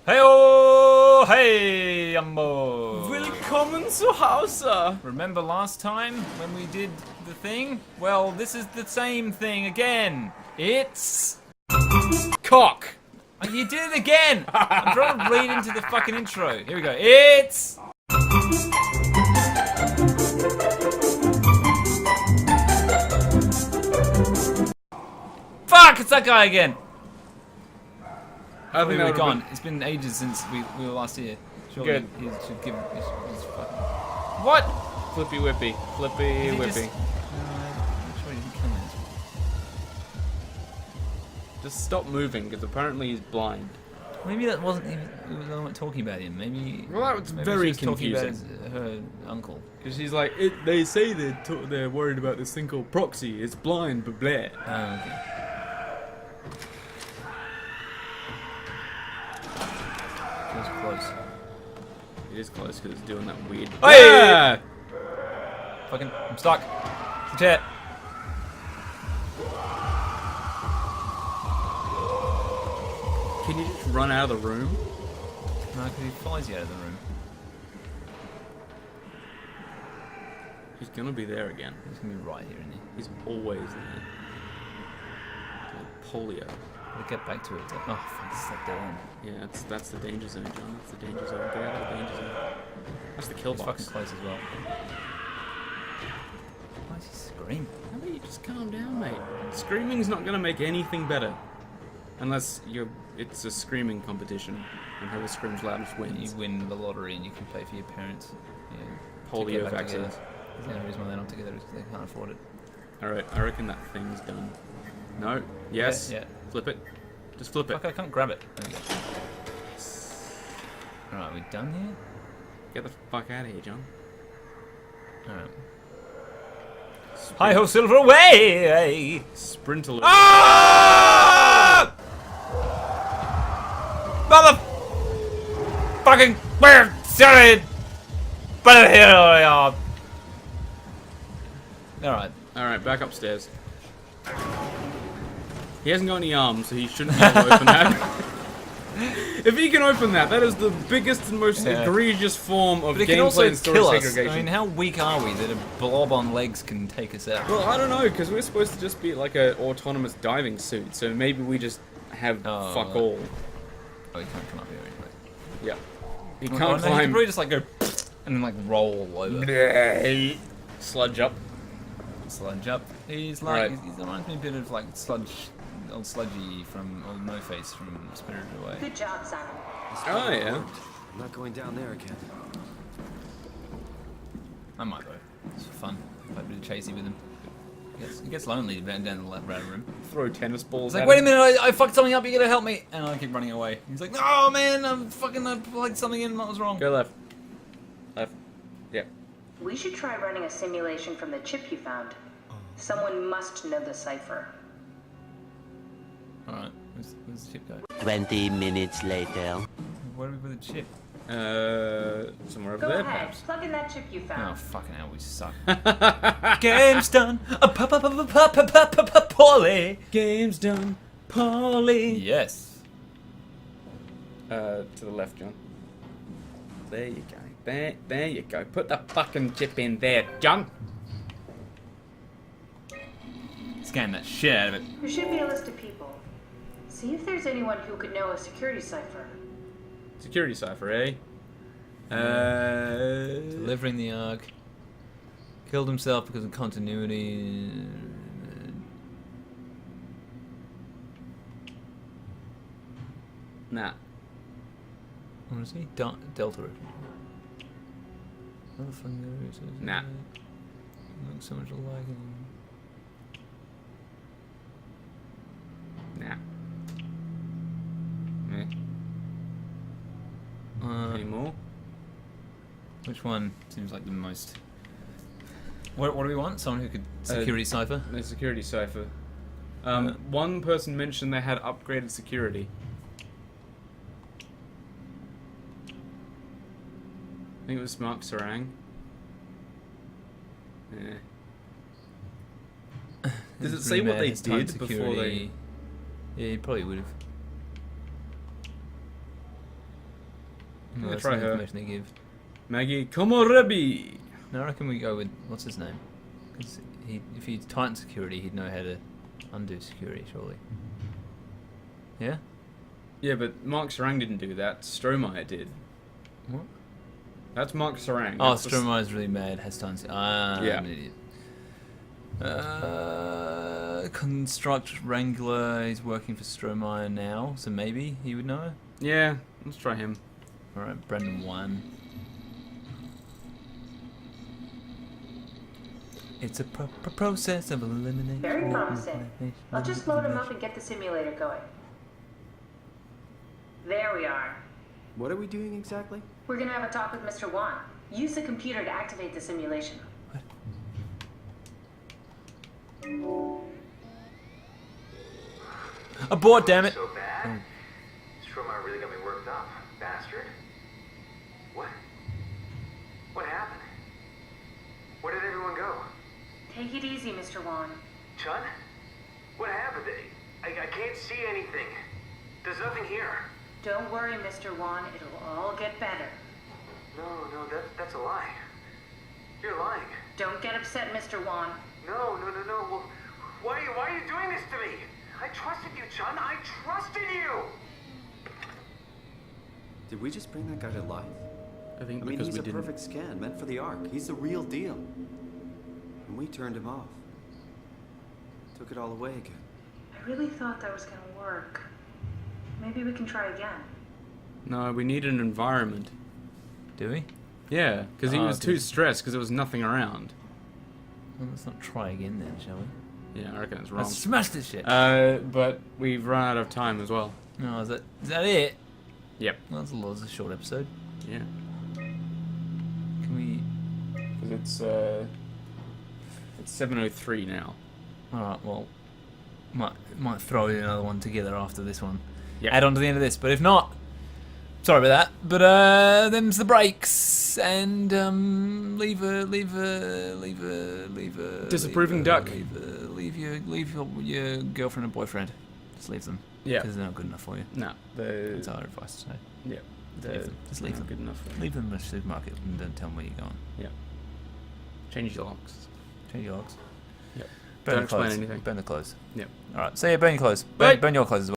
Hey-oh! Hey, Jumbo! Willkommen zu Hause! Remember last time when we did the thing? Well, this is the same thing again. It's... Cock! You did it again! I'm trying to read into the fucking intro. Here we go. It's... Fuck! It's that guy again! I think We're gone. It's been ages since we were last here. Surely Good. he should give... He's fucking... What? Flippy whippy. Flippy I'm whippy. sure he didn't kill me. Just stop moving, because apparently he's blind. Maybe that wasn't even... We weren't talking about him. Maybe... Well, that was maybe very she was confusing. talking about her uncle. Because she's like, they say they're worried about this thing called proxy. It's blind, but blah. Oh, okay. Feels close. It is close because it's doing that weird. Hey! Ah! Fucking... I'm stuck. The chair. Can you just run out of the room? No, because he follows you out of the room. He's gonna be there again. He's going to be right here, isn't he? He's always there. Like polio. Gotta get back to it. Oh, fuck, this is that dead end. Yeah, that's the danger zone, John. That's the danger zone. Get out of the danger zone. That's the kill He's box. fucking close as well. Why does he scream? How about you just calm down, mate? Screaming's not gonna make anything better. Unless it's a screaming competition, and whoever screams loudest wins. You win the lottery and you can pay for your parents. Yeah, Polio vaccines. The only reason why they're not together is because they can't afford it. Alright, I reckon that thing's done. No. Yes. Yeah. Flip it. Just flip it. Fuck, I can't grab it. There we go. Alright, we done here? Get the fuck out of here, John. Alright. Hi-ho, silver away! Sprint alert. Ah! Mother... Fucking... We're sorry! But here we are. Alright. Alright, back upstairs. He hasn't got any arms, so he shouldn't be able to open that. If he can open that, that is the biggest and most egregious form of gameplay and story segregation. I mean, how weak are we that a blob on legs can take us out? Well, I don't know, because we're supposed to just be like an autonomous diving suit, so maybe we just have fuck all. Oh, he can't come up here anyway. Yeah. He No, can't he can climb. probably just like go and then like roll over. Sludge up. Sludge up. He's like, Right. he reminds me a bit of like old Sludgy from old No Face from Spirited Away. Good job, Simon. Oh, yeah. I'm not going down there again. I might though. It's fun. Play a bit of chasey with him. He gets lonely down the left room. Throw tennis balls It's like, at wait a him. minute, I fucked something up, you gotta help me! And I keep running away. He's like, no man, I plugged something in, what was wrong? Go left. Left. Yep. We should try running a simulation from the chip you found. Someone must know the cipher. Alright, where's the chip go? 20 minutes later. Where do we put the chip? Somewhere over Go there, ahead, perhaps. plug in that chip you Oh, found. fucking hell, we suck. Game's done! Poorly! Game's done. Polly. Yes. To the left, John. There you go. There you go. Put the fucking chip in there, John. Scan that shit out of it. There should be a list of people. See if there's anyone who could know a security cipher. Security cipher, eh? Delivering the Ark. Killed himself because of continuity. Nah. What is he? Delta. Nah. Looks so much alike. Nah. Any more? Which one seems like the most? What do we want? Someone who could security cipher? No security cipher. One person mentioned they had upgraded security. I think it was Mark Sarang. Yeah. Does it say what they did before they... Yeah, you probably would have. No, that's try the her. information they give. Maggie Komorebi. No, I reckon we go with what's his name? Because if he's Titan security, he'd know how to undo security, surely. Yeah. Yeah, but Mark Sarang didn't do that. Stromae did. What? That's Mark Sarang. Oh, That's the Stromae's really mad. Has Titan. Yeah. I'm an idiot. Construct Wrangler is working for Stromae now, so maybe he would know. Yeah, let's try him. Alright, Brendan 1. It's a process of elimination. Very promising. I'll just load him up and get the simulator going. There we are. What are we doing exactly? We're gonna have a talk with Mr. Wan. Use the computer to activate the simulation. Abort, damn it! So bad? Stromae really got me worked up, bastard. What? What happened? Where did everyone go? Take it easy, Mr. Wan. Chun? What happened? I can't see anything. There's nothing here. Don't worry, Mr. Wan. It'll all get better. No, that's a lie. You're lying. Don't get upset, Mr. Wan. No. Well, why are you doing this to me? I trusted you, Chun. I trusted you. Did we just bring that guy to life? I think I mean, because he's we a didn't. perfect scan, meant for the Ark. He's the real deal. And we turned him off. Took it all away again. I really thought that was gonna work. Maybe we can try again. No, we need an environment. Do we? Yeah, because he Oh, was okay. too stressed because there was nothing around. Well, let's not try again then, shall we? Yeah, I reckon it's wrong. Let's smash this shit! But we've run out of time as well. No, is that it? Yep. Well, that's a short episode. Yeah. Can we... Because it's 7:03 now. Alright, well... Might throw in another one together after this one. Yep. Add on to the end of this, but if not... Sorry about that, but them's the breaks, and leave a Disapproving duck. Leave your girlfriend and boyfriend. Just leave them. Yeah. Because they're not good enough for you. No, That's our advice today. yeah, Leave them. Just leave them. Good enough. For Leave them in the supermarket and don't tell them where you're going. Yeah. Change your locks. Change your logs. Yep. Burn Don't the explain clothes. anything. Burn the clothes. Yep. Alright, so yeah, burn your clothes. Bye. Burn your clothes as well.